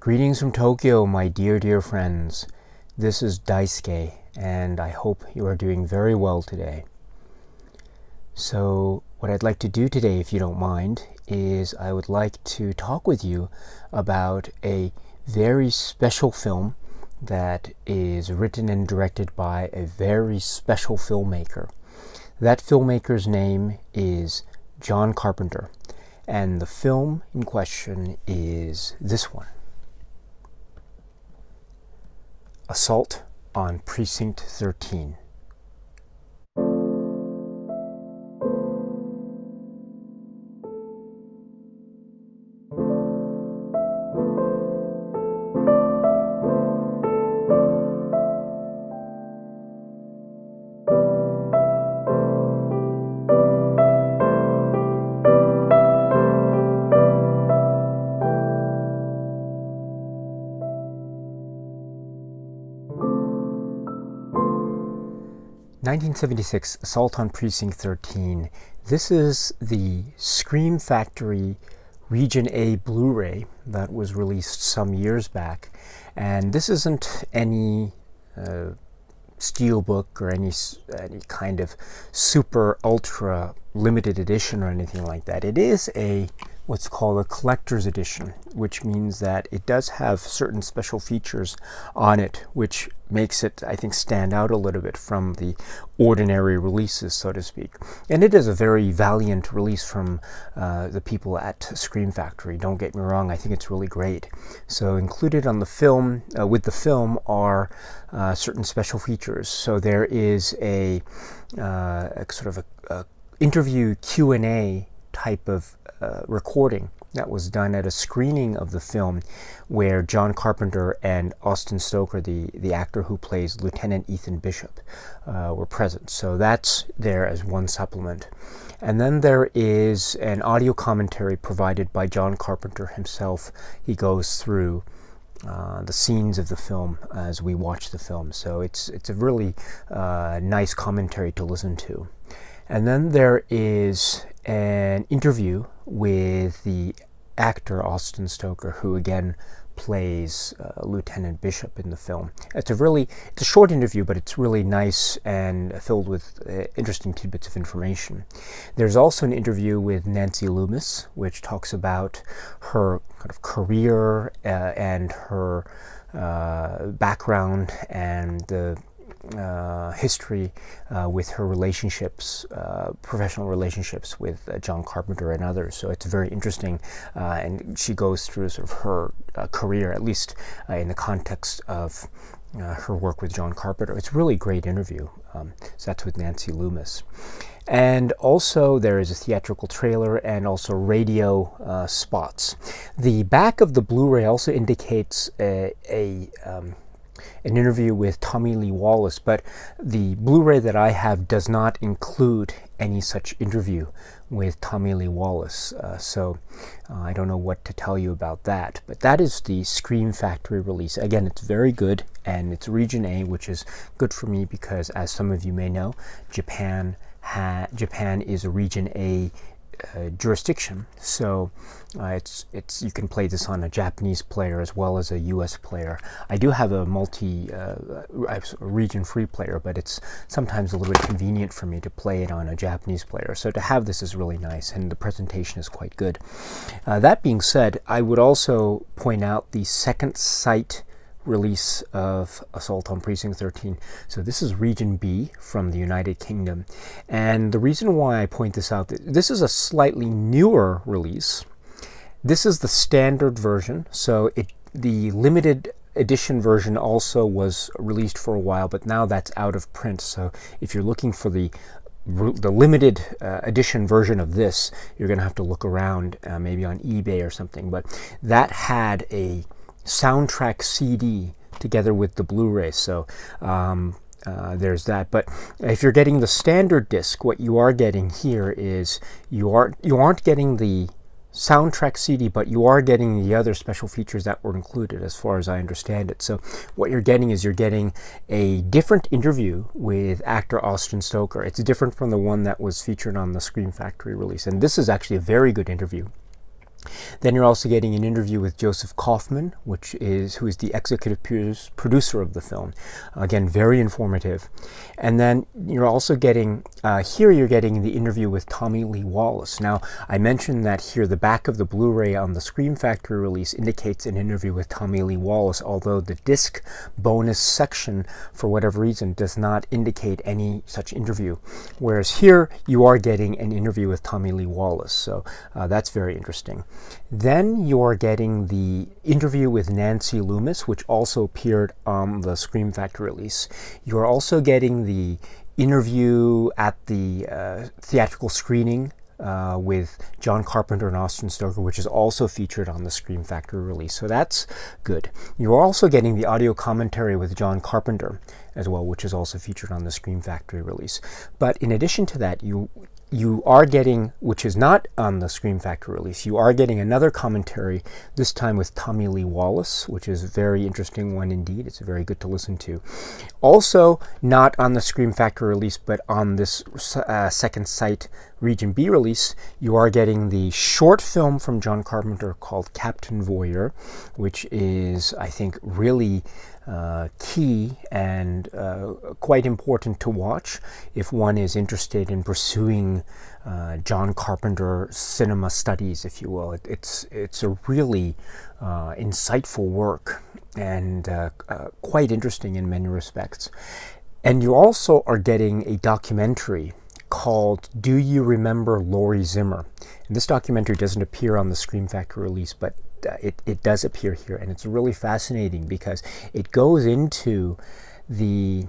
Greetings from Tokyo, my dear friends. This is Daisuke, and I hope you are doing very well today. So, what I'd like to do today, if you don't mind, is I would like to talk with you about a very special film that is written and directed by a very special filmmaker. That filmmaker's name is John Carpenter, and the film in question is this one. Assault on Precinct 13. "1976, Assault on Precinct 13. This is the Scream Factory Region A Blu-ray that was released some years back. And this isn't any steelbook or any kind of super ultra limited edition or anything like that. It is what's called a collector's edition, which means that it does have certain special features on it, which makes it, I think, stand out a little bit from the ordinary releases, so to speak. And it is a very valiant release from the people at Scream Factory. Don't get me wrong, I think it's really great. So included on the film, with the film, are certain special features. So there is a sort of a interview Q&A type of recording that was done at a screening of the film where John Carpenter and Austin Stoker, the actor who plays Lieutenant Ethan Bishop, were present. So that's there as one supplement. And then there is an audio commentary provided by John Carpenter himself. He goes through the scenes of the film as we watch the film. So it's a really nice commentary to listen to. And then there is an interview with the actor Austin Stoker, who again plays Lieutenant Bishop in the film. It's a short interview, but it's really nice and filled with interesting tidbits of information. There's also an interview with Nancy Loomis, which talks about her kind of career and her background and the history with her relationships, professional relationships with John Carpenter and others. So it's very interesting, and she goes through sort of her career, at least in the context of her work with John Carpenter. It's a really great interview. So that's with Nancy Loomis. And also there is a theatrical trailer and also radio spots. The back of the Blu-ray also indicates an interview with Tommy Lee Wallace, but the Blu-ray that I have does not include any such interview with Tommy Lee Wallace. So I don't know what to tell you about that. But that is the Scream Factory release. Again, it's very good, and it's Region A, which is good for me because, as some of you may know, Japan is a Region A jurisdiction, so you can play this on a Japanese player as well as a US player. I do have a region free player, but it's sometimes a little bit convenient for me to play it on a Japanese player. So to have this is really nice, and the presentation is quite good. That being said, I would also point out the Second Sight release of Assault on Precinct 13. So this is Region B from the United Kingdom. And the reason why I point this out, this is a slightly newer release. This is the standard version. So the limited edition version also was released for a while, but now that's out of print. So if you're looking for the limited edition version of this, you're going to have to look around, maybe on eBay or something. But that had a soundtrack CD together with the Blu-ray, so there's that. But if you're getting the standard disc, what you are getting here is you aren't getting the soundtrack CD, but you are getting the other special features that were included, as far as I understand it. So what you're getting is a different interview with actor Austin Stoker. It's different from the one that was featured on the Scream Factory release, and this is actually a very good interview. Then you're also getting an interview with Joseph Kaufman, who is the executive producer of the film. Again, very informative. And then you're also getting, you're getting the interview with Tommy Lee Wallace. Now, I mentioned that here the back of the Blu-ray on the Scream Factory release indicates an interview with Tommy Lee Wallace, although the disc bonus section, for whatever reason, does not indicate any such interview. Whereas here, you are getting an interview with Tommy Lee Wallace. So that's very interesting. Then you're getting the interview with Nancy Loomis, which also appeared on the Scream Factory release. You're also getting the interview at the theatrical screening with John Carpenter and Austin Stoker, which is also featured on the Scream Factory release. So that's good. You're also getting the audio commentary with John Carpenter as well, which is also featured on the Scream Factory release. But in addition to that, you are getting, which is not on the Scream Factory release, you are getting another commentary, this time with Tommy Lee Wallace, which is a very interesting one indeed. It's very good to listen to. Also, not on the Scream Factory release, but on this Second Sight Region B release, you are getting the short film from John Carpenter called Captain Voyeur, which is, I think, really key and quite important to watch if one is interested in pursuing John Carpenter cinema studies, if you will. It's a really insightful work and quite interesting in many respects. And you also are getting a documentary called Do You Remember Laurie Simmer? And this documentary doesn't appear on the Scream Factory release, but it does appear here, and it's really fascinating because it goes into the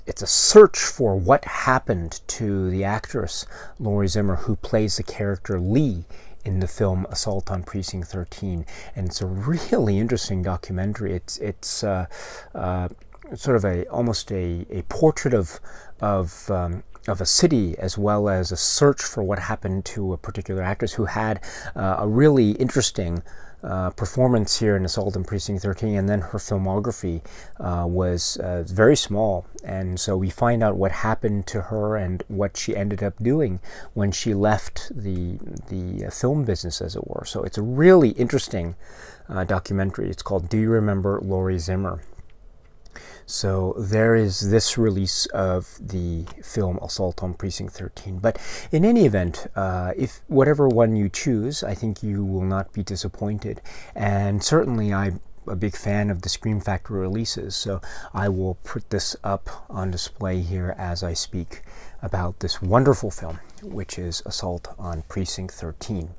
it's a search for what happened to the actress Laurie Simmer, who plays the character Leigh in the film Assault on Precinct 13, and it's a really interesting documentary. It's sort of almost a portrait of a city, as well as a search for what happened to a particular actress who had a really interesting performance here in Assault on Precinct 13, and then her filmography was very small. And so we find out what happened to her and what she ended up doing when she left the film business, as it were. So it's a really interesting documentary. It's called Do You Remember Laurie Simmer? So there is this release of the film Assault on Precinct 13. But in any event, if whatever one you choose, I think you will not be disappointed. And certainly I'm a big fan of the Scream Factory releases, so I will put this up on display here as I speak about this wonderful film, which is Assault on Precinct 13.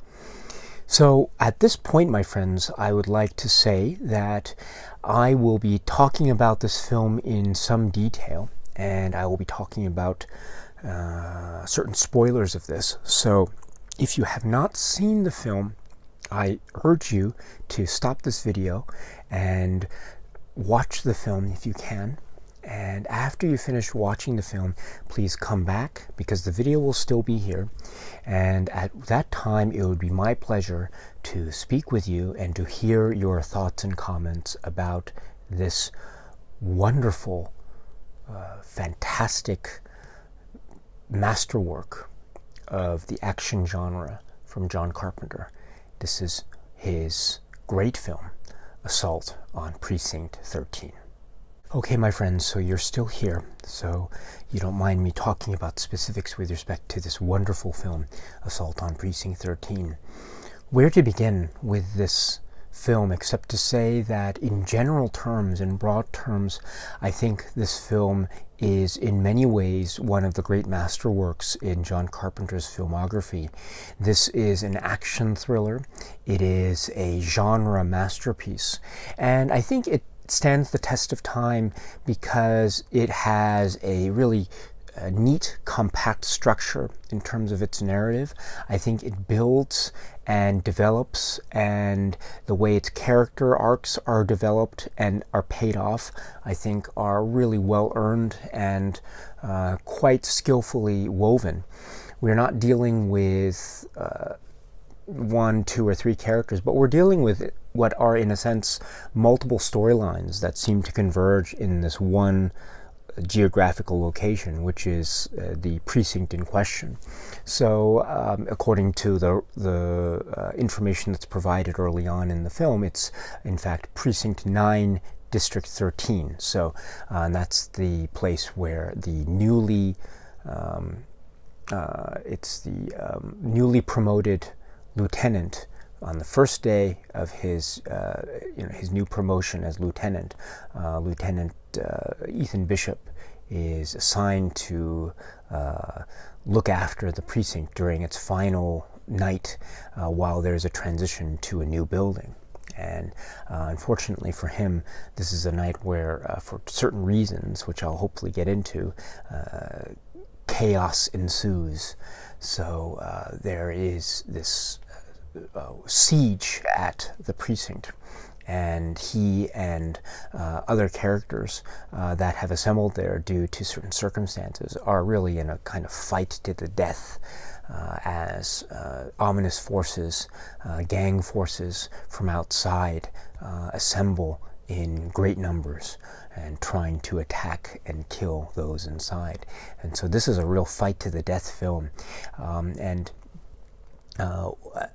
So at this point, my friends, I would like to say that I will be talking about this film in some detail, and I will be talking about certain spoilers of this. So if you have not seen the film, I urge you to stop this video and watch the film if you can. And after you finish watching the film, please come back, because the video will still be here. And at that time, it would be my pleasure to speak with you and to hear your thoughts and comments about this wonderful, fantastic masterwork of the action genre from John Carpenter. This is his great film, Assault on Precinct 13. Okay, my friends, so you're still here, so you don't mind me talking about specifics with respect to this wonderful film, Assault on Precinct 13. Where to begin with this film, except to say that in general terms, in broad terms, I think this film is in many ways one of the great masterworks in John Carpenter's filmography. This is an action thriller. It is a genre masterpiece, and I think it stands the test of time because it has a really neat, compact structure in terms of its narrative. I think it builds and develops, and the way its character arcs are developed and are paid off, I think, are really well earned and quite skillfully woven. We're not dealing with one, two, or three characters, but we're dealing with what are, in a sense, multiple storylines that seem to converge in this one geographical location, which is the precinct in question. So according to the information that's provided early on in the film, it's in fact Precinct 9, District 13. So that's the place where the newly newly promoted lieutenant, on the first day of his his new promotion as lieutenant, Lieutenant Ethan Bishop is assigned to look after the precinct during its final night while there's a transition to a new building. And unfortunately for him, this is a night where, for certain reasons, which I'll hopefully get into, chaos ensues. So there is this siege at the precinct, and he and other characters that have assembled there due to certain circumstances are really in a kind of fight to the death as ominous forces, gang forces from outside assemble in great numbers and trying to attack and kill those inside. And so this is a real fight to the death film.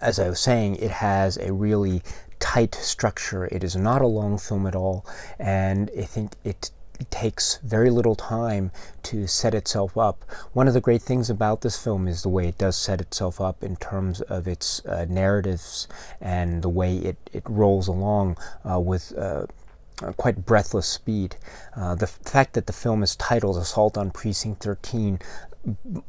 As I was saying, it has a really tight structure. It is not a long film at all, and I think it takes very little time to set itself up. One of the great things about this film is the way it does set itself up in terms of its narratives and the way it rolls along with quite breathless speed. The fact that the film is titled Assault on Precinct 13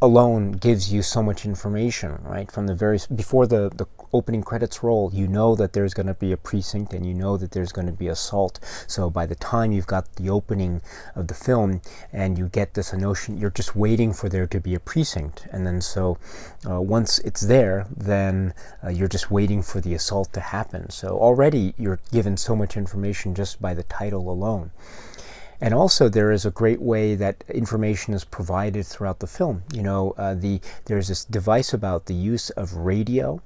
alone gives you so much information, right? From the before the opening credits roll, you know that there's going to be a precinct, and you know that there's going to be assault. So by the time you've got the opening of the film and you get this notion, you're just waiting for there to be a precinct. And then so once it's there, then you're just waiting for the assault to happen. So already you're given so much information just by the title alone. And also, there is a great way that information is provided throughout the film. You know, there's this device about the use of radio.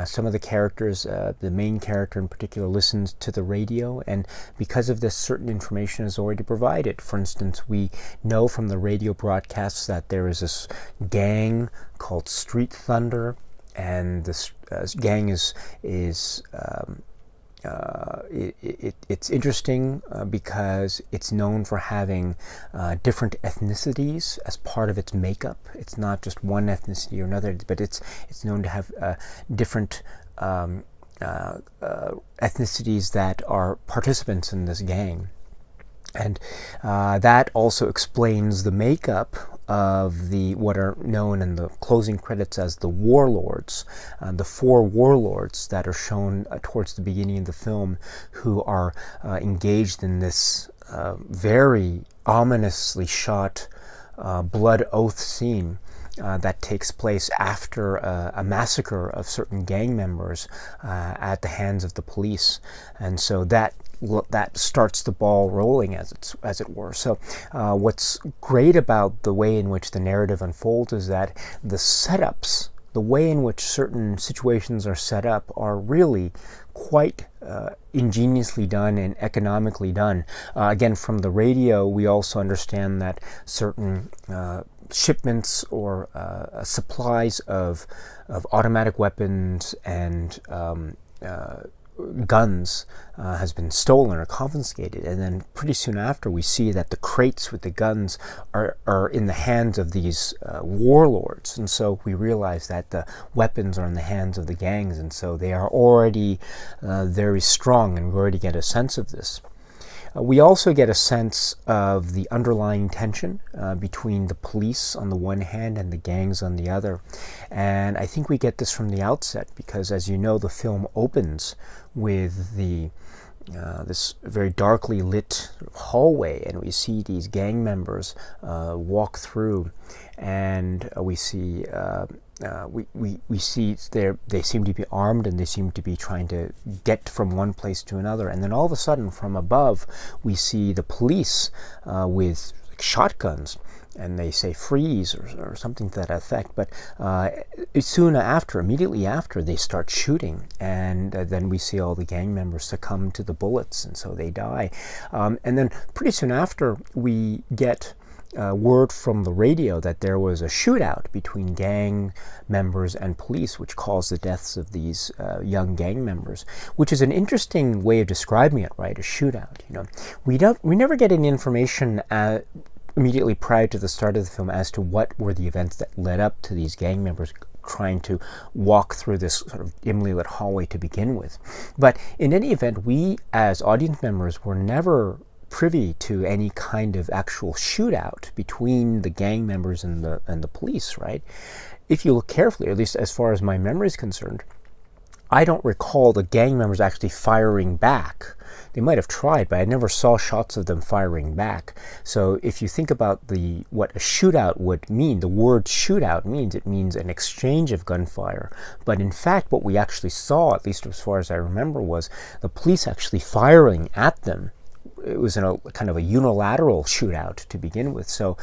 Some of the characters, the main character in particular, listens to the radio, and because of this, certain information is already provided. For instance, we know from the radio broadcasts that there is this gang called Street Thunder, and this gang is it's interesting because it's known for having different ethnicities as part of its makeup. It's not just one ethnicity or another, but it's known to have different ethnicities that are participants in this gang. And that also explains the makeup of what are known in the closing credits as the warlords, the 4 warlords that are shown towards the beginning of the film, who are engaged in this very ominously shot blood oath scene that takes place after a massacre of certain gang members at the hands of the police. And so that starts the ball rolling, as it were. So what's great about the way in which the narrative unfolds is that the setups, the way in which certain situations are set up, are really quite ingeniously done and economically done. Again, from the radio, we also understand that certain shipments or supplies of automatic weapons and guns has been stolen or confiscated, and then pretty soon after we see that the crates with the guns are in the hands of these warlords, and so we realize that the weapons are in the hands of the gangs, and so they are already very strong, and we already get a sense of this. We also get a sense of the underlying tension between the police on the one hand and the gangs on the other. And I think we get this from the outset because, as you know, the film opens with this very darkly lit hallway, and we see these gang members walk through, and we see we see they seem to be armed, and they seem to be trying to get from one place to another. And then all of a sudden, from above, we see the police with shotguns, and they say freeze or something to that effect. But soon after, immediately after, they start shooting, and then we see all the gang members succumb to the bullets, and so they die. And then pretty soon after, we get word from the radio that there was a shootout between gang members and police, which caused the deaths of these young gang members, which is an interesting way of describing it, right? A shootout. We never get any information immediately prior to the start of the film as to what were the events that led up to these gang members trying to walk through this sort of dimly lit hallway to begin with. But in any event, we as audience members were never privy to any kind of actual shootout between the gang members and the police, right? If you look carefully, or at least as far as my memory is concerned, I don't recall the gang members actually firing back. They might have tried, but I never saw shots of them firing back. So if you think about what a shootout would mean, the word shootout means an exchange of gunfire. But in fact, what we actually saw, at least as far as I remember, was the police actually firing at them. It was in a kind of a unilateral shootout to begin with. So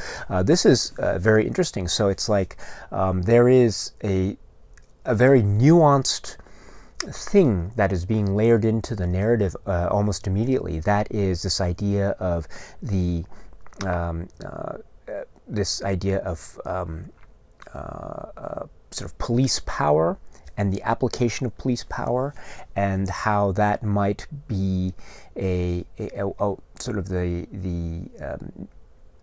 this is very interesting. So it's like there is a very nuanced thing that is being layered into the narrative almost immediately. That is this idea of sort of police power and the application of police power, and how that might be a sort of the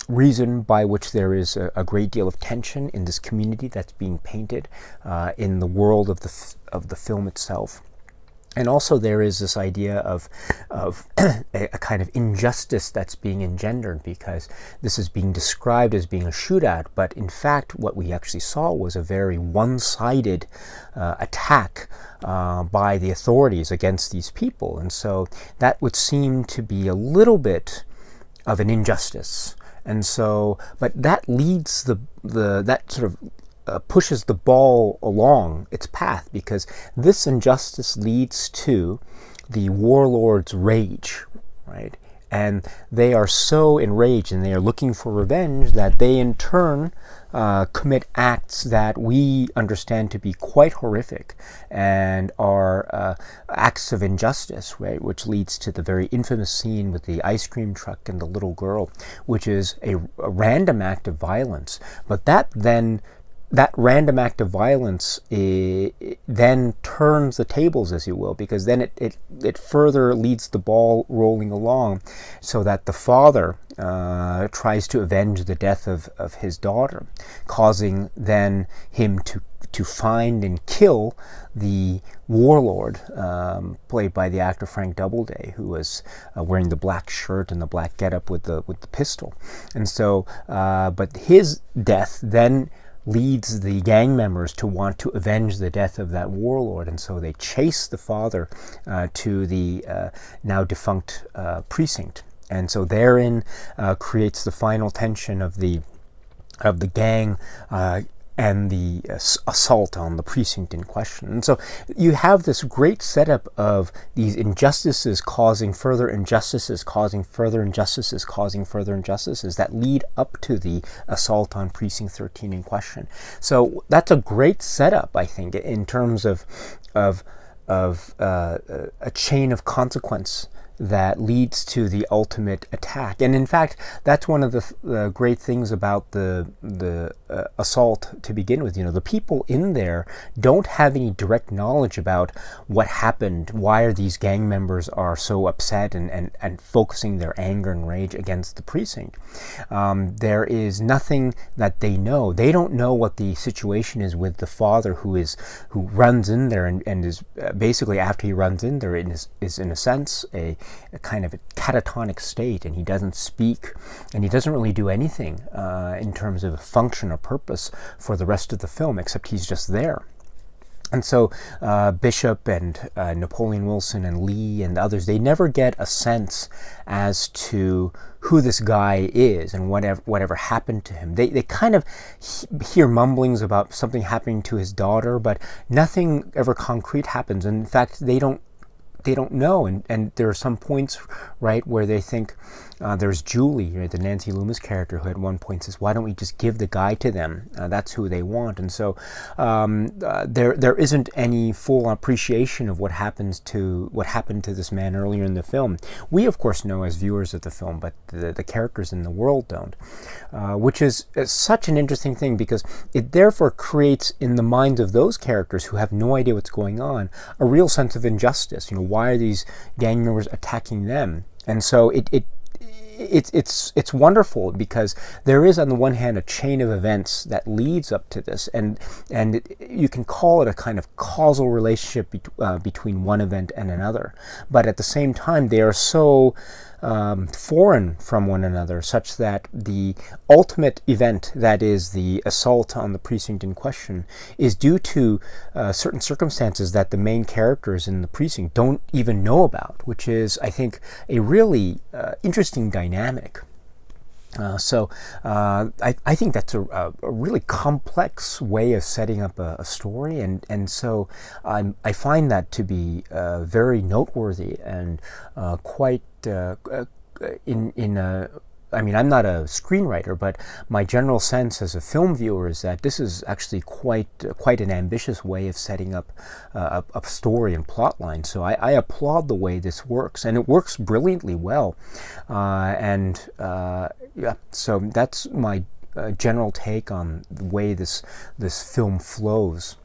reason by which there is a great deal of tension in this community that's being painted in the world of the film itself. And also there is this idea of a kind of injustice that's being engendered, because this is being described as being a shootout, but in fact what we actually saw was a very one-sided attack by the authorities against these people. And so that would seem to be a little bit of an injustice. And so, but that leads that sort of pushes the ball along its path, because this injustice leads to the warlord's rage, right? And they are so enraged and they are looking for revenge that they in turn commit acts that we understand to be quite horrific and are acts of injustice, right? Which leads to the very infamous scene with the ice cream truck and the little girl, which is a random act of violence. But that random act of violence then turns the tables, as you will, because then it further leads the ball rolling along, so that the father tries to avenge the death of his daughter, causing then him to find and kill the warlord, played by the actor Frank Doubleday, who was wearing the black shirt and the black getup with the pistol. And so, but his death then leads the gang members to want to avenge the death of that warlord, and so they chase the father to the now defunct precinct, and so therein creates the final tension of the gang and the assault on the precinct in question. And so you have this great setup of these injustices causing further injustices, causing further injustices, causing further injustices that lead up to the assault on Precinct 13 in question. So that's a great setup, I think, in terms of a chain of consequence that leads to the ultimate attack. And in fact, that's one of the great things about the assault to begin with. The people in there don't have any direct knowledge about what happened, why these gang members are so upset and focusing their anger and rage against the precinct. There is nothing that they know. They don't know what the situation is with the father who runs in there and is basically, after he runs in there, is in a sense a kind of a catatonic state, and he doesn't speak and he doesn't really do anything in terms of function or purpose for the rest of the film, except he's just there. And so Bishop and Napoleon Wilson and Leigh and others, they never get a sense as to who this guy is and whatever happened to him. They kind of hear mumblings about something happening to his daughter, but nothing ever concrete happens. And in fact, they don't they don't know, and there are some points, right, where they think there's Julie, right, the Nancy Loomis character, who at one point says, "Why don't we just give the guy to them? That's who they want." And so there isn't any full appreciation of what happened to this man earlier in the film. We, of course, know as viewers of the film, but the characters in the world don't, which is such an interesting thing, because it therefore creates in the minds of those characters who have no idea what's going on a real sense of injustice. Why are these gang members attacking them? And so it's wonderful, because there is, on the one hand, a chain of events that leads up to this, and you can call it a kind of causal relationship between one event and another. But at the same time, they are so foreign from one another, such that the ultimate event, that is the assault on the precinct in question, is due to certain circumstances that the main characters in the precinct don't even know about, which is, I think, a really interesting dynamic. So I think that's a really complex way of setting up a story, and so I find that to be very noteworthy and quite I mean, I'm not a screenwriter, but my general sense as a film viewer is that this is actually quite an ambitious way of setting up a story and plot line. So I applaud the way this works, and it works brilliantly well. Yeah, so that's my general take on the way this film flows.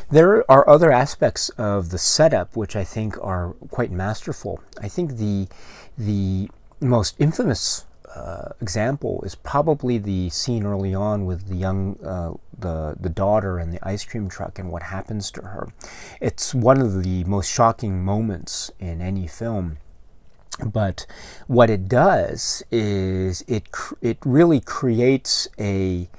There are other aspects of the setup which I think are quite masterful. I think the most infamous example is probably the scene early on with the young the daughter in the ice cream truck and what happens to her. It's one of the most shocking moments in any film. But what it does is it really creates a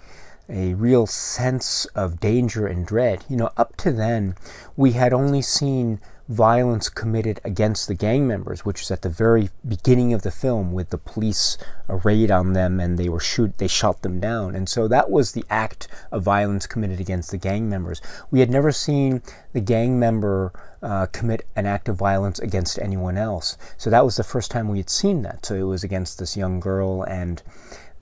real sense of danger and dread. Up to then, we had only seen violence committed against the gang members, which is at the very beginning of the film, with the police raid on them and they shot them down. And so that was the act of violence committed against the gang members. We had never seen the gang member commit an act of violence against anyone else. So that was the first time we had seen that. So it was against this young girl and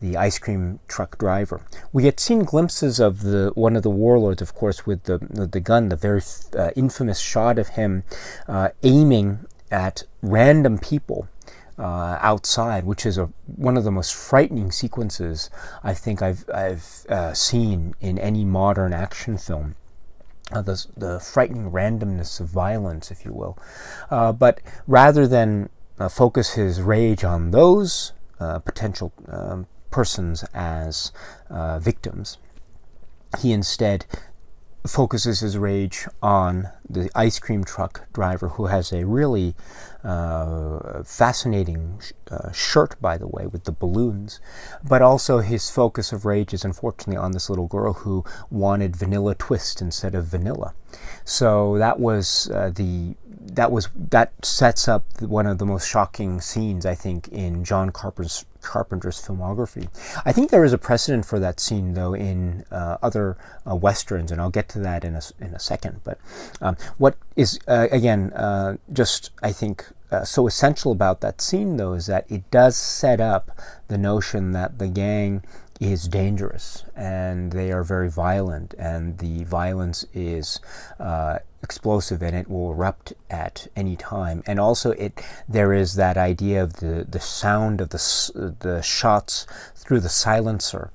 the ice cream truck driver. We had seen glimpses of one of the warlords, of course, with the gun, the very infamous shot of him aiming at random people outside, which is one of the most frightening sequences I think I've seen in any modern action film. The frightening randomness of violence, if you will. But rather than focus his rage on those potential persons as victims, he instead focuses his rage on the ice cream truck driver, who has a really fascinating shirt, by the way, with the balloons. But also his focus of rage is unfortunately on this little girl who wanted vanilla twist instead of vanilla. So that sets up one of the most shocking scenes, I think, in John Carpenter's filmography. I think there is a precedent for that scene, though, in other westerns, and I'll get to that in a second. But what is just, I think, so essential about that scene, though, is that it does set up the notion that the gang is dangerous and they are very violent, and the violence is explosive and it will erupt at any time. And also there is that idea of the sound of the shots through the silencer.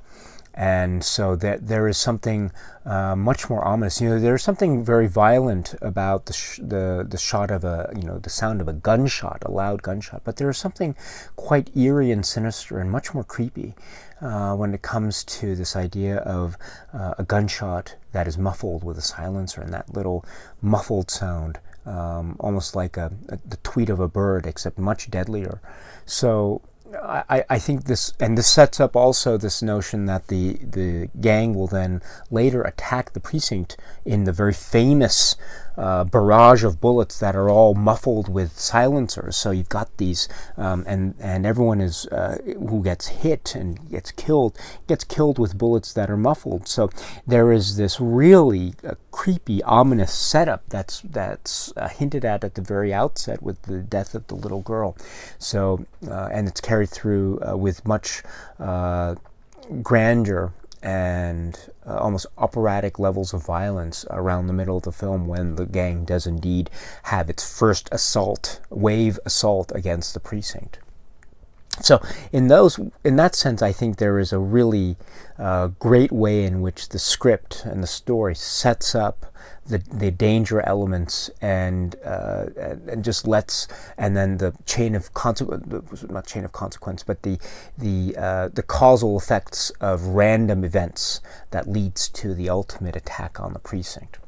And so that there is something much more ominous. There's something very violent about the shot of the sound of a gunshot, a loud gunshot. But there is something quite eerie and sinister and much more creepy when it comes to this idea of a gunshot that is muffled with a silencer, and that little muffled sound, almost like the tweet of a bird, except much deadlier. So I think this sets up also this notion that the gang will then later attack the precinct in the very famous barrage of bullets that are all muffled with silencers. So you've got these, and everyone is who gets hit and gets killed with bullets that are muffled. So there is this really creepy, ominous setup that's hinted at the very outset with the death of the little girl. So and it's carried through with much grandeur and almost operatic levels of violence around the middle of the film, when the gang does indeed have its first wave assault against the precinct. So in that sense, I think there is a really great way in which the script and the story sets up the danger elements and just lets, and then the not chain of consequence, but the causal effects of random events that leads to the ultimate attack on the precinct.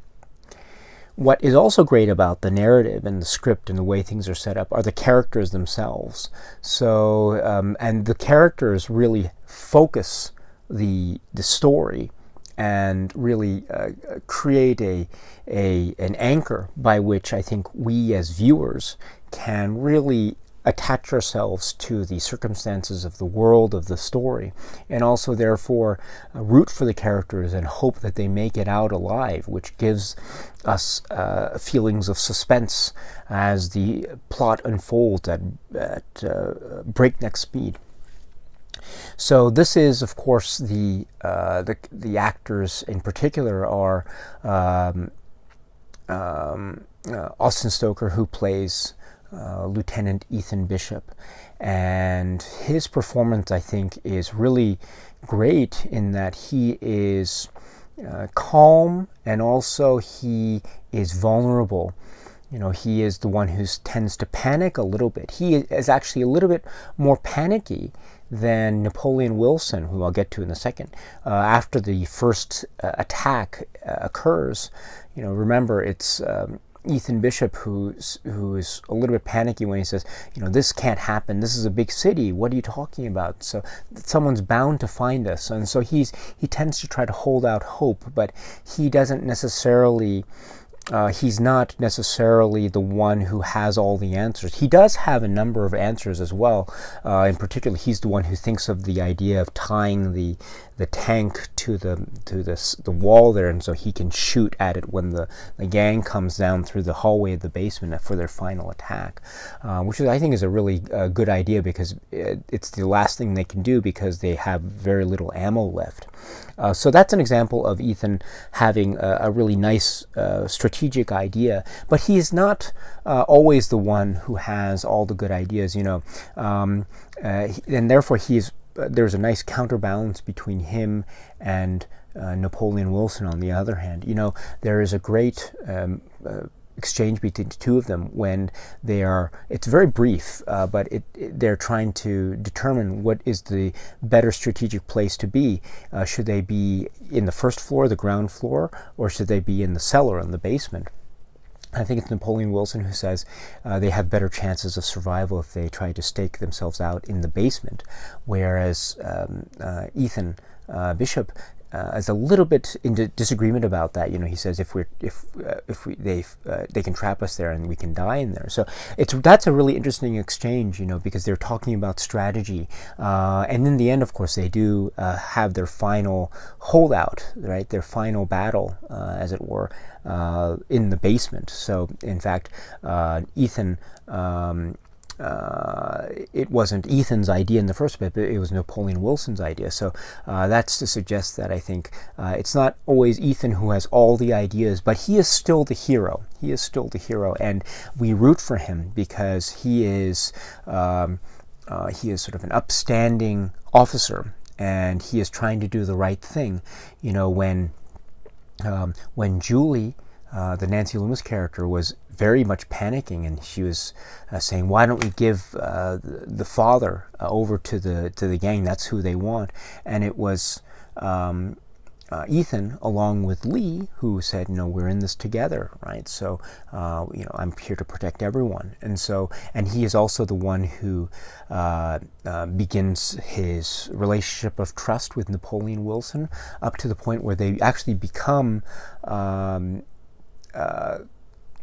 What is also great about the narrative and the script and the way things are set up are the characters themselves. So, and the characters really focus the story and really create an anchor by which I think we as viewers can really attach ourselves to the circumstances of the world of the story, and also therefore root for the characters and hope that they make it out alive, which gives us feelings of suspense as the plot unfolds at breakneck speed. So this is, of course, the actors in particular are Austin Stoker, who plays Lieutenant Ethan Bishop, and his performance, I think, is really great in that he is calm, and also he is vulnerable. You know, he is the one who tends to panic a little bit. He is actually a little bit more panicky than Napoleon Wilson, who I'll get to in a second. After the first attack occurs, you know, remember it's Ethan Bishop who is a little bit panicky when he says, you know, this can't happen. This is a big city. What are you talking about? So someone's bound to find us. And so he tends to try to hold out hope, but he doesn't necessarily. He's not necessarily the one who has all the answers. He does have a number of answers as well. In particular, he's the one who thinks of the idea of tying the tank to the wall there, and so he can shoot at it when the gang comes down through the hallway of the basement for their final attack, which I think is a really good idea, because it's the last thing they can do because they have very little ammo left. So that's an example of Ethan having a really nice strategic idea, but he is not always the one who has all the good ideas, you know, and therefore there's a nice counterbalance between him and Napoleon Wilson on the other hand. You know, there is a great exchange between the two of them when it's very brief, but they're trying to determine what is the better strategic place to be. Should they be in the first floor, the ground floor, or should they be in the cellar, in the basement? I think it's Napoleon Wilson who says they have better chances of survival if they try to stake themselves out in the basement, whereas Ethan Bishop is a little bit in disagreement about that. You know, he says they can trap us there and we can die in there. So that's a really interesting exchange, you know, because they're talking about strategy, and in the end, of course, they do have their final holdout, right? Their final battle, as it were, in the basement. So, in fact, Ethan. It wasn't Ethan's idea in the first place, but it was Napoleon Wilson's idea. So that's to suggest that I think it's not always Ethan who has all the ideas, but he is still the hero. He is still the hero, and we root for him because he is sort of an upstanding officer, and he is trying to do the right thing. You know, when Julie, the Nancy Loomis character, was very much panicking, and she was saying, "Why don't we give the father over to the gang? That's who they want." And it was Ethan, along with Leigh, who said, "No, we're in this together, right? So, I'm here to protect everyone." And he is also the one who begins his relationship of trust with Napoleon Wilson, up to the point where they actually become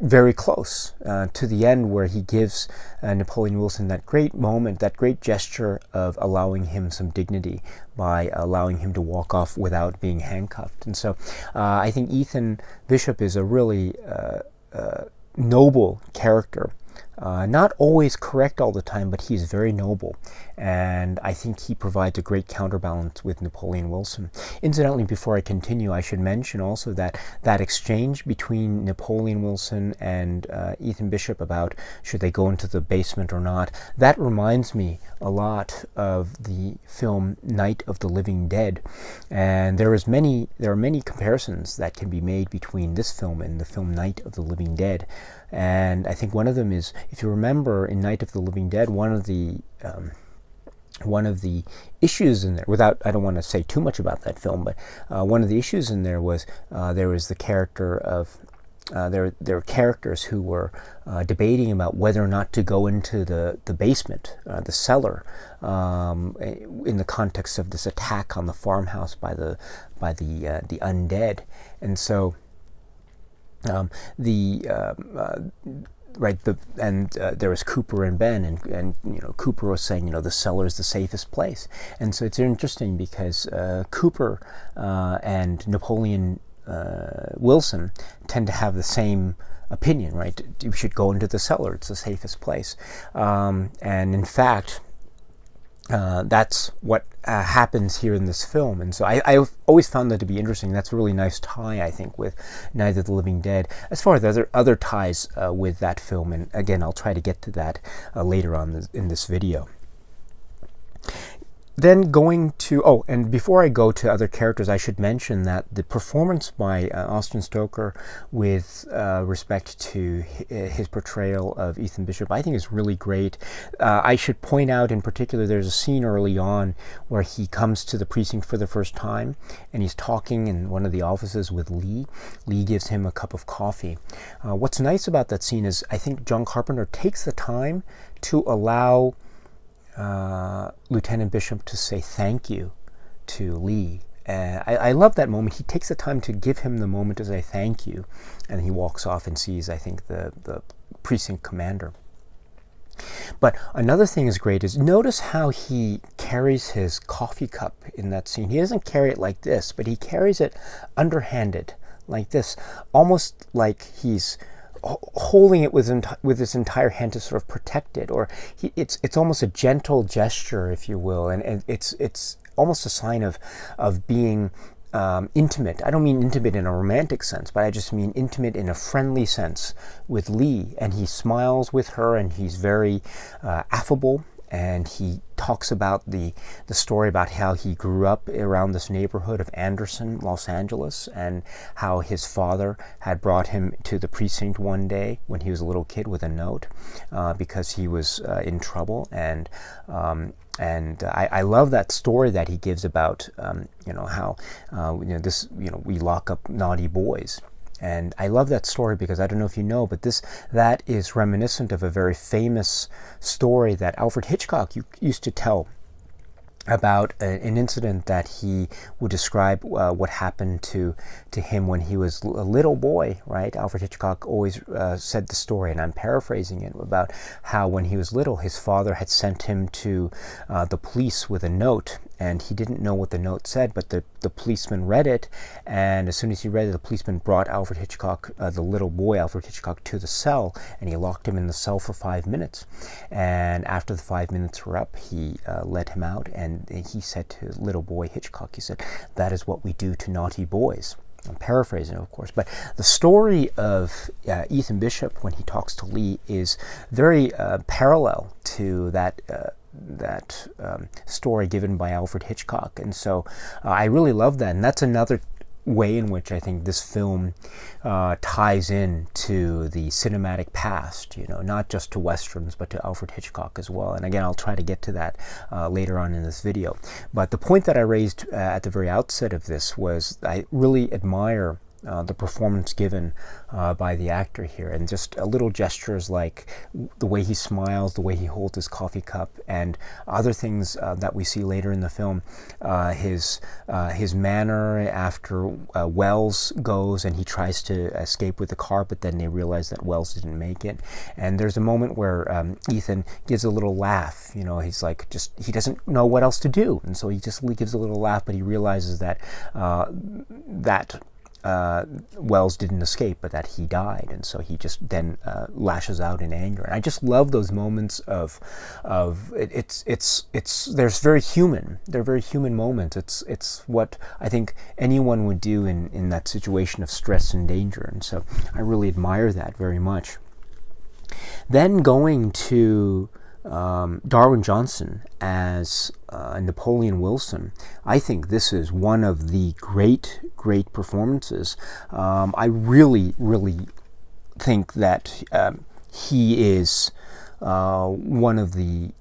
very close to the end, where he gives Napoleon Wilson that great moment, that great gesture of allowing him some dignity by allowing him to walk off without being handcuffed. And so I think Ethan Bishop is a really noble character. Not always correct all the time, but he's very noble. And I think he provides a great counterbalance with Napoleon Wilson. Incidentally, before I continue, I should mention also that that exchange between Napoleon Wilson and Ethan Bishop about should they go into the basement or not, that reminds me a lot of the film Night of the Living Dead. And there are many comparisons that can be made between this film and the film Night of the Living Dead. And I think one of them is, if you remember in Night of the Living Dead, one of the issues in there, I don't want to say too much about that film, but one of the issues in there was there was the character of there were characters who were debating about whether or not to go into the basement, the cellar, in the context of this attack on the farmhouse by the undead. And so there was Cooper and Ben, and Cooper was saying the cellar is the safest place. And so it's interesting because Cooper and Napoleon Wilson tend to have the same opinion, right? You should go into the cellar; it's the safest place. And in fact, that's what happens here in this film. And so I've always found that to be interesting. That's a really nice tie, I think, with Night of the Living Dead. As far as other ties with that film, and again, I'll try to get to that later on in this video. Then going to, and before I go to other characters, I should mention that the performance by Austin Stoker with respect to his portrayal of Ethan Bishop, I think is really great. I should point out in particular, there's a scene early on where he comes to the precinct for the first time, and he's talking in one of the offices with Leigh. Leigh gives him a cup of coffee. What's nice about that scene is I think John Carpenter takes the time to allow Lieutenant Bishop to say thank you to Leigh. I love that moment. He takes the time to give him the moment to say thank you, and he walks off and sees, I think, the precinct commander. But another thing is great is notice how he carries his coffee cup in that scene. He doesn't carry it like this, but he carries it underhanded, like this, almost like he's holding it with his entire hand to sort of protect it, or it's almost a gentle gesture, if you will, and it's almost a sign of being intimate. I don't mean intimate in a romantic sense, but I just mean intimate in a friendly sense with Leigh. And he smiles with her, and he's very affable. And he talks about the story about how he grew up around this neighborhood of Anderson, Los Angeles, and how his father had brought him to the precinct one day when he was a little kid with a note because he was in trouble. And I love that story that he gives about how we lock up naughty boys. And I love that story because I don't know if you know, but that is reminiscent of a very famous story that Alfred Hitchcock used to tell about an incident that he would describe what happened to him when he was a little boy, right? Alfred Hitchcock always said the story, and I'm paraphrasing it, about how when he was little, his father had sent him to the police with a note, and he didn't know what the note said, but the policeman read it, and as soon as he read it, the policeman brought Alfred Hitchcock, the little boy Alfred Hitchcock, to the cell, and he locked him in the cell for 5 minutes. And after the 5 minutes were up, he let him out, and he said to little boy Hitchcock, he said, "That is what we do to naughty boys." I'm paraphrasing, of course, but the story of Ethan Bishop when he talks to Leigh is very parallel to that story given by Alfred Hitchcock. And so I really love that, and that's another way in which I think this film ties in to the cinematic past, not just to Westerns, but to Alfred Hitchcock as well. And again, I'll try to get to that later on in this video. But the point that I raised at the very outset of this was I really admire the performance given by the actor here, and just little gestures like the way he smiles, the way he holds his coffee cup, and other things that we see later in the film. His manner after Wells goes and he tries to escape with the car, but then they realize that Wells didn't make it. And there's a moment where Ethan gives a little laugh. He's like, he doesn't know what else to do, and so he just gives a little laugh, but he realizes that Wells didn't escape, but that he died, and so he just then lashes out in anger. And I just love those moments of there's very human. They're very human moments. It's what I think anyone would do in that situation of stress and danger, and so I really admire that very much. Then going to Darwin Johnson as Napoleon Wilson, I think this is one of the great performances. I really think that he is one of the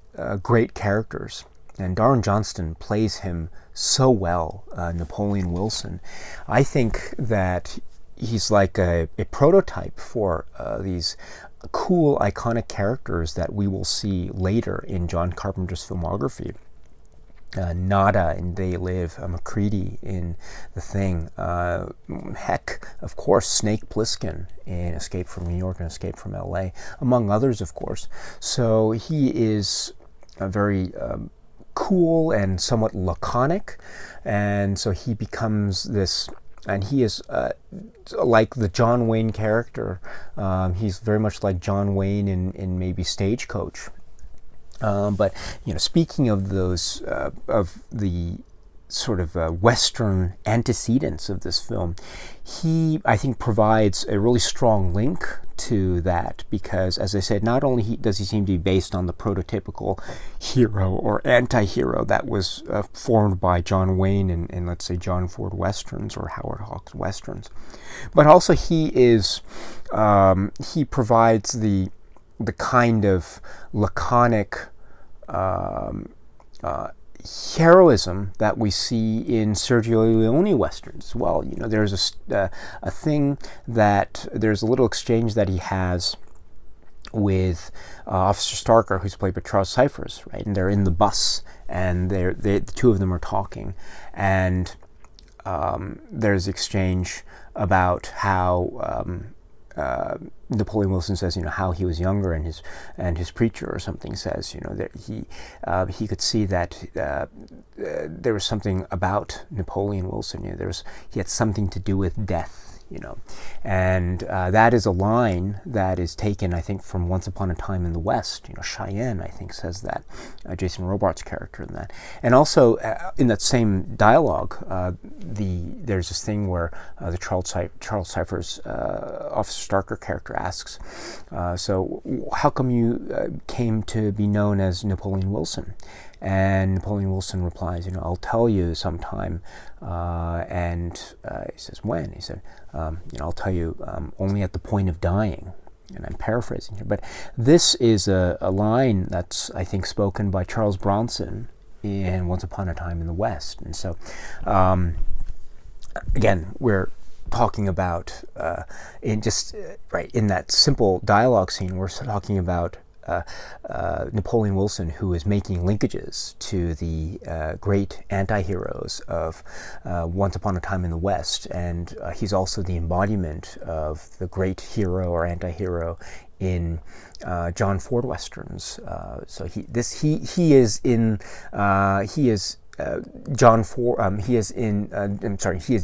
great characters, and Darwin Johnson plays him so well, Napoleon Wilson. I think that he's like a prototype for these cool, iconic characters that we will see later in John Carpenter's filmography. Nada in They Live, Macready in The Thing, heck, of course, Snake Plissken in Escape from New York and Escape from LA, among others, of course. So he is a very cool and somewhat laconic, and so he becomes this. And he is like the John Wayne character. He's very much like John Wayne in maybe Stagecoach. But speaking of those of the sort of Western antecedents of this film, he, I think, provides a really strong link to that, because, as I said, not only does he seem to be based on the prototypical hero or anti-hero that was formed by John Wayne and let's say John Ford Westerns or Howard Hawks Westerns, but also he provides the kind of laconic heroism that we see in Sergio Leone Westerns as well. There's a thing that, there's a little exchange that he has with Officer Starker, who's played by Charles Cyphers, right? And they're in the bus, and the two of them are talking, and there's exchange about how Napoleon Wilson says, how he was younger, and his preacher or something says, that he could see that there was something about Napoleon Wilson. He had something to do with death. And that is a line that is taken, I think, from Once Upon a Time in the West. Cheyenne, I think, says that, Jason Robards' character in that. And also, in that same dialogue, there's this thing where the Charles Cyphers, Officer Starker character asks, so how come you came to be known as Napoleon Wilson? And Napoleon Wilson replies, I'll tell you sometime. And he says, when? He said, I'll tell you only at the point of dying. And I'm paraphrasing here. But this is a line that's, I think, spoken by Charles Bronson in Once Upon a Time in the West. And so, again, we're talking about, in that simple dialogue scene, we're talking about Napoleon Wilson, who is making linkages to the great anti-heroes of Once Upon a Time in the West, and he's also the embodiment of the great hero or anti-hero in John Ford Westerns. So he is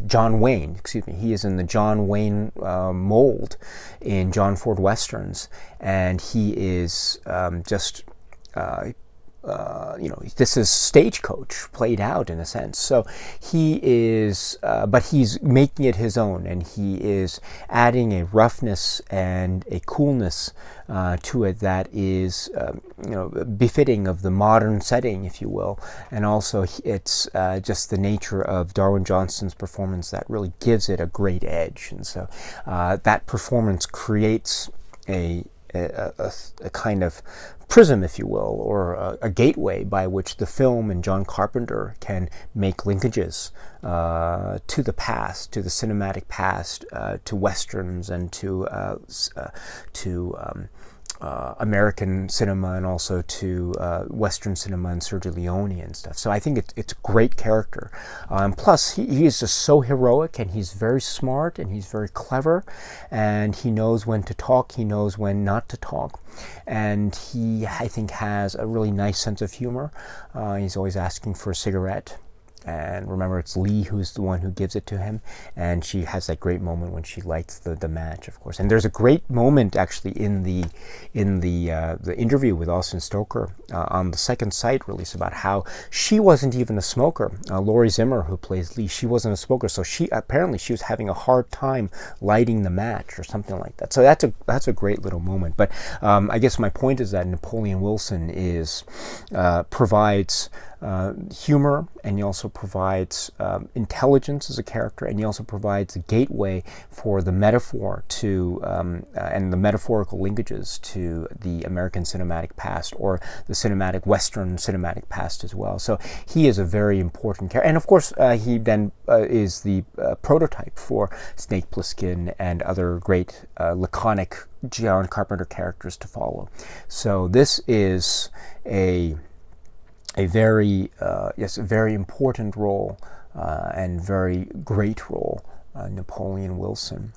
John Wayne. Excuse me. He is in the John Wayne mold in John Ford Westerns, and he is this is Stagecoach played out in a sense. So he is, but he's making it his own, and he is adding a roughness and a coolness to it that is, befitting of the modern setting, if you will. And also, it's just the nature of Darwin Johnston's performance that really gives it a great edge. And so that performance creates a a kind of prism, if you will, or a gateway by which the film and John Carpenter can make linkages to the past, to the cinematic past, to westerns, and to American cinema, and also to Western cinema and Sergio Leone and stuff. So I think it's a great character. Plus, he is just so heroic, and he's very smart, and he's very clever, and he knows when to talk, he knows when not to talk. And he, I think, has a really nice sense of humor. He's always asking for a cigarette. And remember, it's Leigh who's the one who gives it to him, and she has that great moment when she lights the match, of course. And there's a great moment actually in the interview with Austin Stoker on the second sight release about how she wasn't even a smoker. Laurie Simmer, who plays Leigh, she wasn't a smoker, so she was having a hard time lighting the match or something like that. So that's a great little moment. But I guess my point is that Napoleon Wilson provides humor, and he also provides intelligence as a character, and he also provides a gateway for the metaphor to and the metaphorical linkages to the American cinematic past, or the cinematic Western cinematic past as well. So he is a very important character, and of course he then is the prototype for Snake Plissken and other great laconic John Carpenter characters to follow. So this is a very important role and very great role, Napoleon Wilson.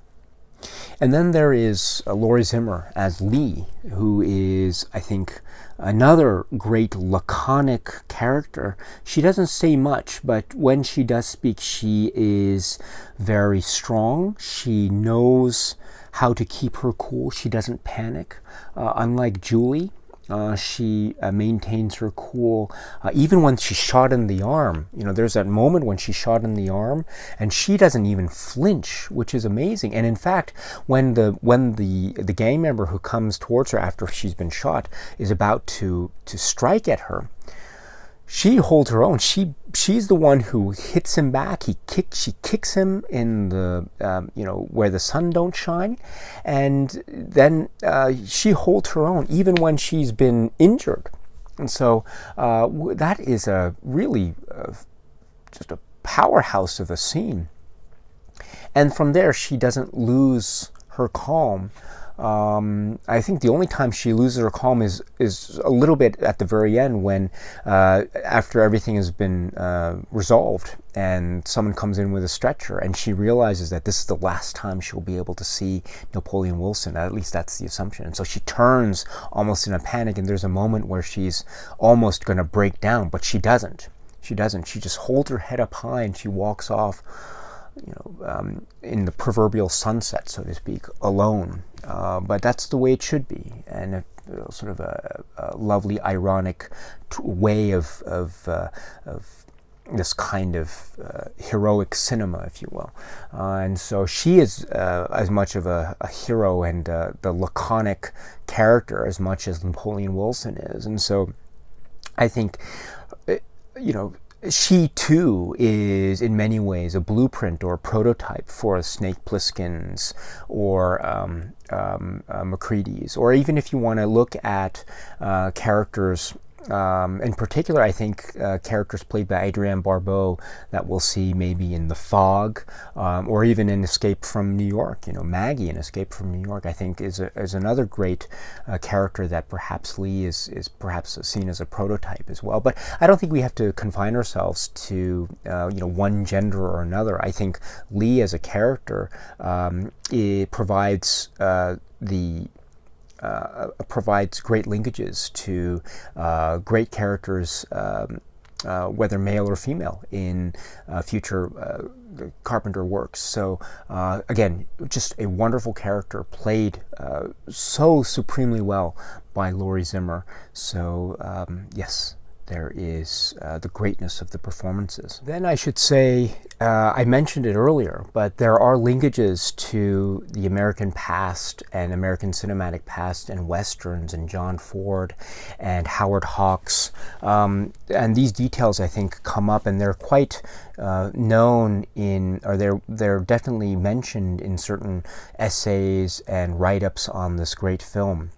And then there is Laurie Simmer as Leigh, who is, I think, another great laconic character. She doesn't say much, but when she does speak, she is very strong. She knows how to keep her cool. She doesn't panic, unlike Julie. She maintains her cool even when she's shot in the arm. There's that moment when she's shot in the arm, and she doesn't even flinch, which is amazing. And in fact, when the gang member who comes towards her after she's been shot is about to strike at her, she holds her own. She's the one who hits him back. She kicks him in the where the sun don't shine, and then she holds her own even when she's been injured. And so that is a really just a powerhouse of a scene. And from there, she doesn't lose her calm. I think the only time she loses her calm is a little bit at the very end, when after everything has been resolved and someone comes in with a stretcher, and she realizes that this is the last time she'll be able to see Napoleon Wilson. At least that's the assumption. And so she turns almost in a panic, and there's a moment where she's almost going to break down, but she doesn't. She just holds her head up high, and she walks off, in the proverbial sunset, so to speak, alone. But that's the way it should be, and sort of a lovely, ironic way of this kind of heroic cinema, if you will. And so she is as much of a hero and the laconic character as much as Napoleon Wilson is. And so I think, she too is in many ways a blueprint or a prototype for Snake Plissken's or Macready's, or even if you want to look at characters. In particular, I think characters played by Adrienne Barbeau that we'll see maybe in The Fog, or even in Escape from New York. Maggie in Escape from New York, I think, is another great character that perhaps Leigh is perhaps seen as a prototype as well. But I don't think we have to confine ourselves to one gender or another. I think Leigh as a character it provides provides great linkages to great characters, whether male or female, in future Carpenter works. So again, just a wonderful character, played so supremely well by Laurie Simmer. So yes, there is the greatness of the performances. Then I should say, I mentioned it earlier, but there are linkages to the American past and American cinematic past and Westerns and John Ford and Howard Hawks. And these details, I think, come up, and they're quite known or they're definitely mentioned in certain essays and write-ups on this great film.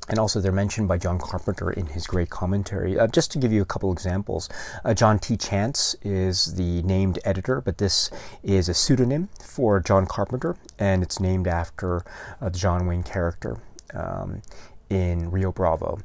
And also they're mentioned by John Carpenter in his great commentary. Just to give you a couple examples, John T. Chance is the named editor, but this is a pseudonym for John Carpenter, and it's named after the John Wayne character in Rio Bravo.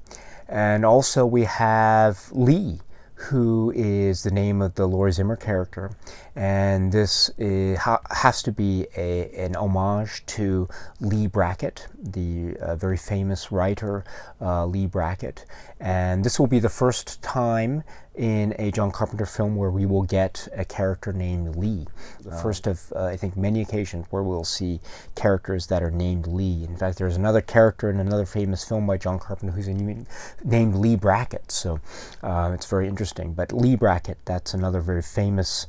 And also we have Leigh, who is the name of the Laurie Simmer character, and this has to be an homage to Leigh Brackett, the very famous writer Leigh Brackett. And this will be the first time in a John Carpenter film where we will get a character named Leigh. The first of, I think, many occasions where we'll see characters that are named Leigh. In fact, there's another character in another famous film by John Carpenter who's named Leigh Brackett, so it's very interesting. But Leigh Brackett, that's another very famous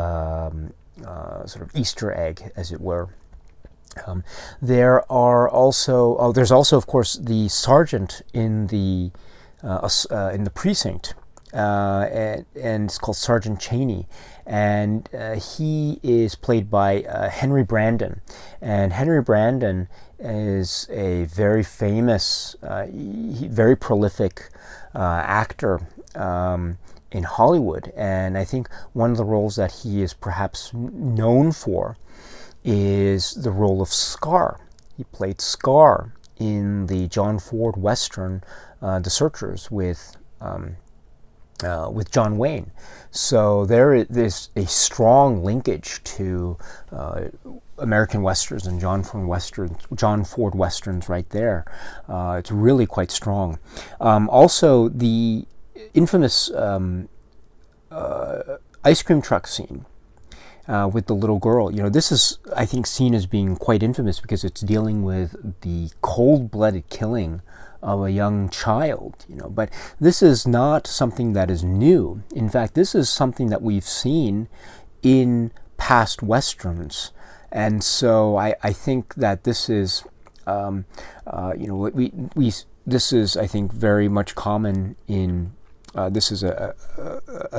sort of Easter egg, as it were. There's also, of course, the sergeant in the precinct, and it's called Sergeant Cheney, and he is played by Henry Brandon, and Henry Brandon is a very famous, very prolific actor in Hollywood, and I think one of the roles that he is perhaps known for is the role of Scar. He played Scar in the John Ford Western, The Searchers, with John Wayne. So there is a strong linkage to American Westerns and John Ford Westerns right there. It's really quite strong. Also, the infamous ice cream truck scene with the little girl. This is, I think, seen as being quite infamous because it's dealing with the cold-blooded killing of a young child. But this is not something that is new. In fact, this is something that we've seen in past Westerns. And so I think that this is, this is, I think, very much common in. This is a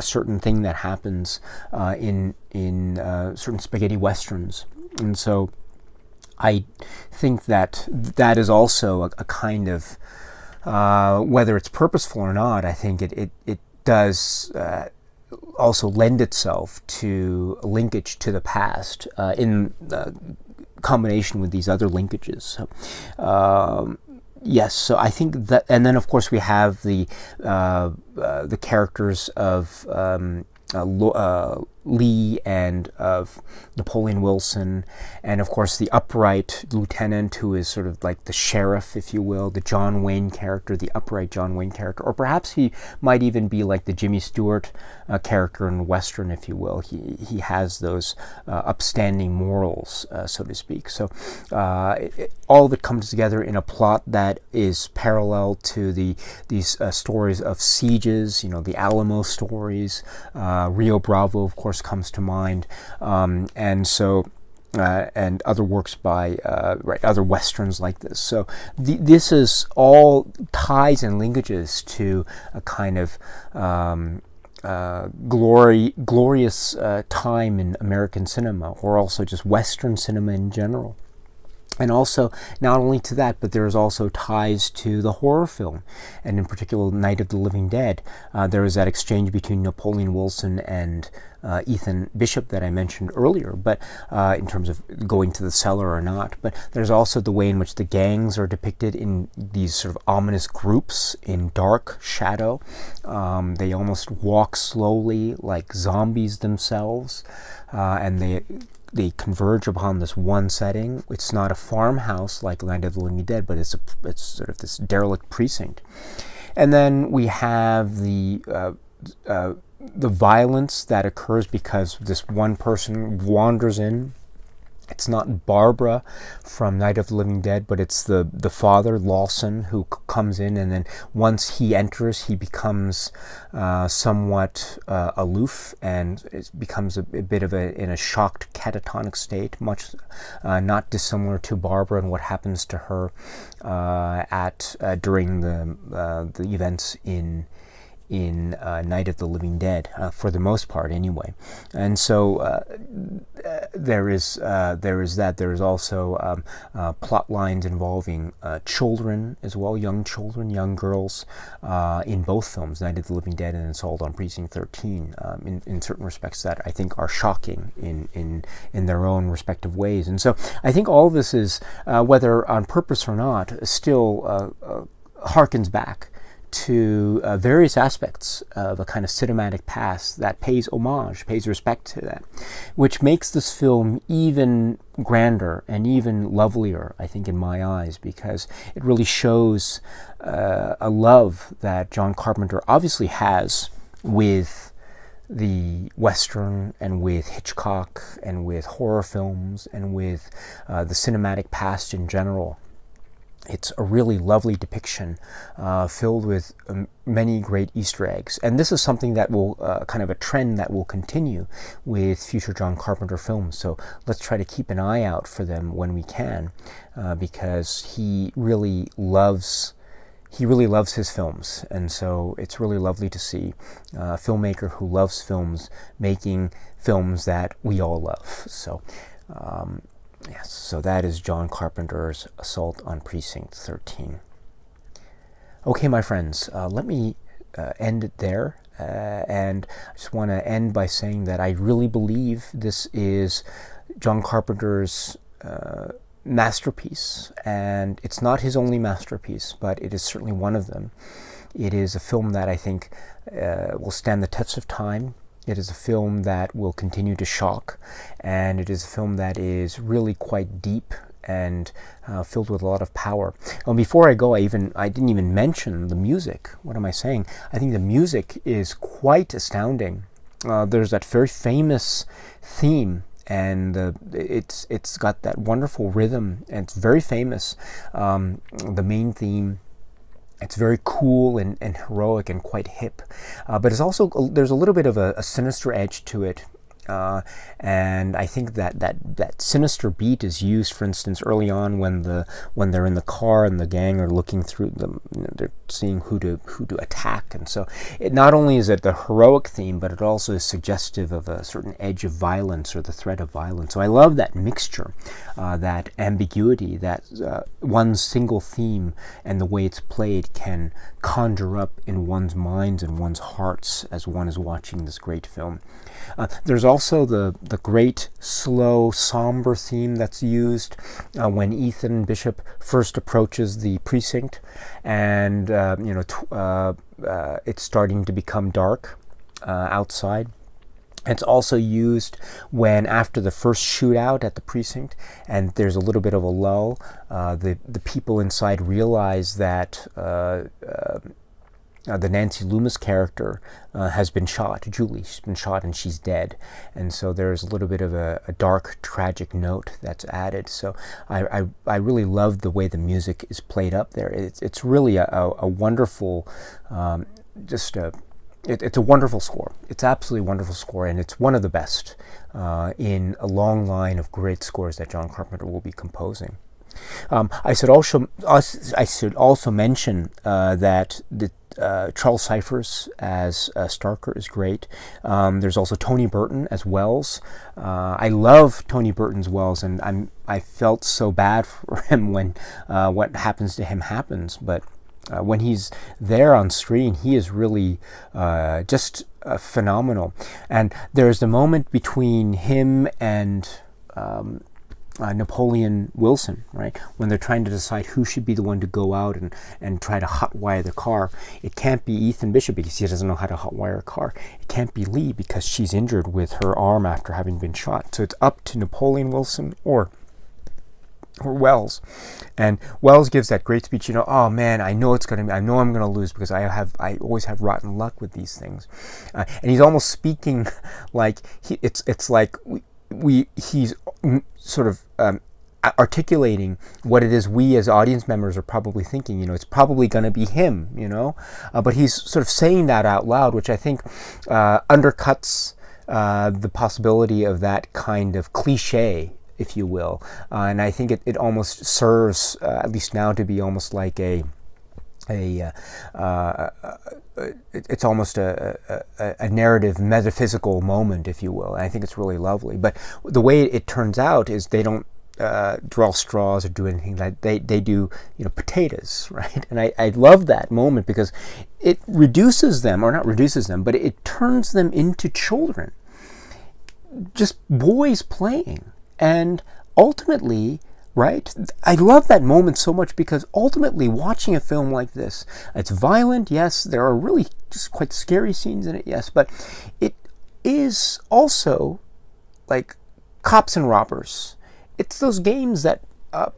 certain thing that happens in certain spaghetti westerns, and so I think that is also a kind of, whether it's purposeful or not, I think it does also lend itself to a linkage to the past in combination with these other linkages. So, yes, so I think that, and then of course we have the characters of Leigh and of Napoleon Wilson, and of course the upright lieutenant who is sort of like the sheriff, if you will, the John Wayne character, the upright John Wayne character, or perhaps he might even be like the Jimmy Stewart character in Western, if you will. He has those upstanding morals, so to speak. So all of it comes together in a plot that is parallel to these stories of sieges, the Alamo stories. Rio Bravo, of course, comes to mind, and so and other works by other westerns like this. So this is all ties and linkages to a kind of glorious time in American cinema, or also just Western cinema in general. And also, not only to that, but there's also ties to the horror film, and in particular, Night of the Living Dead. There was that exchange between Napoleon Wilson and Ethan Bishop that I mentioned earlier, but in terms of going to the cellar or not. But there's also the way in which the gangs are depicted in these sort of ominous groups in dark shadow. They almost walk slowly like zombies themselves, and they converge upon this one setting. It's not a farmhouse like Night of the Living Dead, but it's sort of this derelict precinct. And then we have the violence that occurs because this one person wanders in. It's not Barbara from Night of the Living Dead, but it's the father, Lawson, who comes in, and then once he enters, he becomes somewhat aloof, and it becomes a bit of in a shocked catatonic state, much not dissimilar to Barbara and what happens to her during the events in in Night of the Living Dead, for the most part anyway. And so there is that. There is also plot lines involving children as well, young children, young girls, in both films, Night of the Living Dead and Assault on Precinct 13, in certain respects that I think are shocking in their own respective ways. And so I think all of this is, whether on purpose or not, still harkens back to various aspects of a kind of cinematic past that pays homage, pays respect to that, which makes this film even grander and even lovelier, I think, in my eyes, because it really shows a love that John Carpenter obviously has with the Western and with Hitchcock and with horror films and with the cinematic past in general. It's a really lovely depiction filled with many great Easter eggs. And this is something that will, kind of a trend that will continue with future John Carpenter films. So let's try to keep an eye out for them when we can, because he really loves his films. And so it's really lovely to see a filmmaker who loves films making films that we all love. So yes, so that is John Carpenter's Assault on Precinct 13. Okay, my friends, let me end it there. And I just want to end by saying that I really believe this is John Carpenter's masterpiece. And it's not his only masterpiece, but it is certainly one of them. It is a film that I think will stand the test of time. It is a film that will continue to shock, and it is a film that is really quite deep and filled with a lot of power. And before I go, I didn't even mention the music. What am I saying? I think the music is quite astounding. There's that very famous theme, and it's got that wonderful rhythm, and it's very famous. The main theme. It's very cool and heroic and quite hip, but it's also, there's a little bit of a sinister edge to it. And I think that sinister beat is used, for instance, early on when they're in the car and the gang are looking through them, they're seeing who to attack, and so it not only is it the heroic theme, but it also is suggestive of a certain edge of violence or the threat of violence. So I love that mixture, that ambiguity, that one single theme and the way it's played can conjure up in one's minds and one's hearts as one is watching this great film. There's also the great, slow, somber theme that's used when Ethan Bishop first approaches the precinct, and it's starting to become dark outside. It's also used when, after the first shootout at the precinct, and there's a little bit of a lull, the people inside realize that the Nancy Loomis character has been shot. Julie, she's been shot and she's dead. And so there's a little bit of a dark, tragic note that's added. So I really love the way the music is played up there. It's really a wonderful, it's a wonderful score. It's absolutely a wonderful score, and it's one of the best in a long line of great scores that John Carpenter will be composing. I should also mention that Charles Cyphers as Starker is great. There's also Tony Burton as Wells. I love Tony Burton's Wells, and I felt so bad for him when what happens to him happens. But when he's there on screen, he is really just phenomenal. And there's the moment between him and Napoleon Wilson, right? When they're trying to decide who should be the one to go out and try to hotwire the car. It can't be Ethan Bishop because he doesn't know how to hotwire a car. It can't be Leigh because she's injured with her arm after having been shot. So it's up to Napoleon Wilson or Wells. And Wells gives that great speech, oh man, I know I'm going to lose because I always have rotten luck with these things. And he's almost speaking like it's like he's sort of articulating what it is we as audience members are probably thinking. It's probably going to be him, but he's sort of saying that out loud, which I think undercuts the possibility of that kind of cliche, if you will. And I think it almost serves, at least now, to be almost like a it's almost a narrative metaphysical moment, if you will. And I think it's really lovely. But the way it turns out is they don't draw straws or do anything like that. They do, potatoes, right? And I love that moment because it reduces them, or not reduces them, but it turns them into children, just boys playing. And ultimately, right? I love that moment so much because ultimately watching a film like this, it's violent, yes, there are really just quite scary scenes in it, yes, but it is also like cops and robbers. It's those games that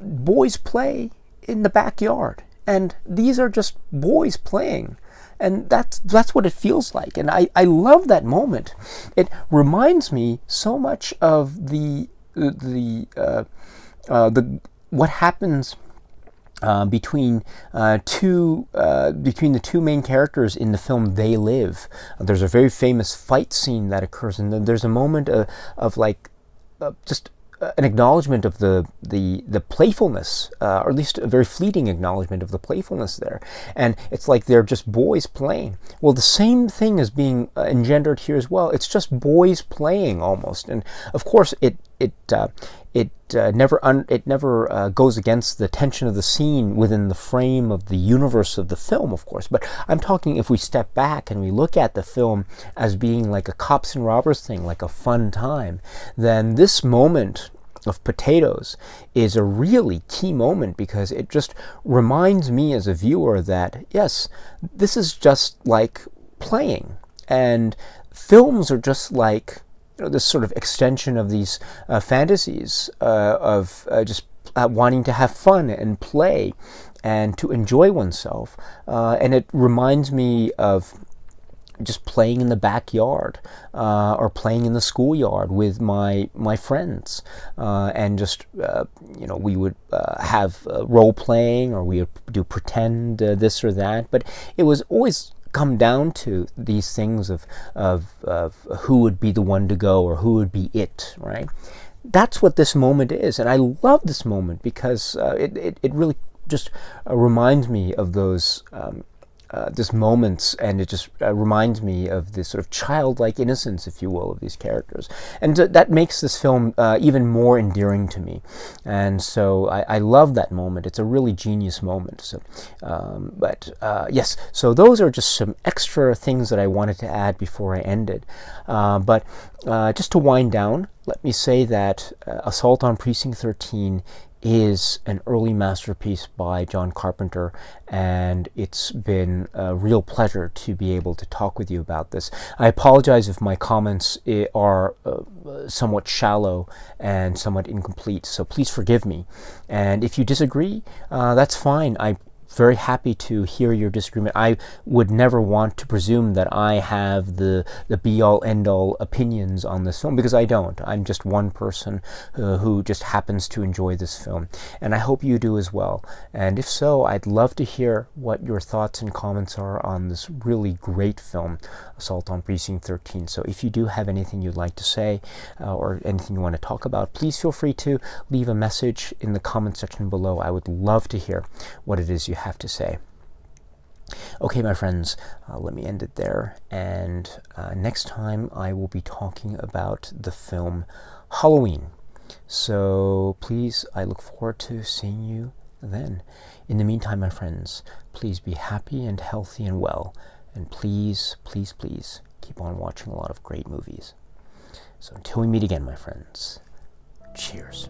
boys play in the backyard, and these are just boys playing. And that's what it feels like. And I love that moment. It reminds me so much of the what happens between the two main characters in the film They Live. There's a very famous fight scene that occurs, and then there's a moment of like just an acknowledgement of the playfulness, or at least a very fleeting acknowledgement of the playfulness there. And it's like they're just boys playing. Well, the same thing is being engendered here as well. It's just boys playing almost. And of course, it never goes against the tension of the scene within the frame of the universe of the film, of course. But I'm talking if we step back and we look at the film as being like a cops and robbers thing, like a fun time, then this moment of potatoes is a really key moment because it just reminds me as a viewer that, yes, this is just like playing. And films are just like this sort of extension of these fantasies of just wanting to have fun and play and to enjoy oneself. And it reminds me of just playing in the backyard or playing in the schoolyard with my friends, and just we would have role playing, or we would do pretend this or that, but it was always come down to these things of who would be the one to go or who would be it, right? That's what this moment is, and I love this moment because it really just reminds me of those this moments, and it just reminds me of this sort of childlike innocence, if you will, of these characters, and that makes this film even more endearing to me. And so I love that moment. It's a really genius moment. So, yes, so those are just some extra things that I wanted to add before I ended. But just to wind down, let me say that Assault on Precinct 13 is an early masterpiece by John Carpenter, and it's been a real pleasure to be able to talk with you about this. I apologize if my comments are somewhat shallow and somewhat incomplete, so please forgive me. And if you disagree, that's fine. I'm very happy to hear your disagreement. I would never want to presume that I have the be-all, end-all opinions on this film, because I don't. I'm just one person who just happens to enjoy this film, and I hope you do as well. And if so, I'd love to hear what your thoughts and comments are on this really great film, Assault on Precinct 13. So if you do have anything you'd like to say, or anything you want to talk about, please feel free to leave a message in the comment section below. I would love to hear what it is you have to say. Okay, my friends, let me end it there, and next time I will be talking about the film Halloween. So please, I look forward to seeing you then. In the meantime, my friends, please be happy and healthy and well, and please, please, please keep on watching a lot of great movies. So until we meet again, my friends, cheers.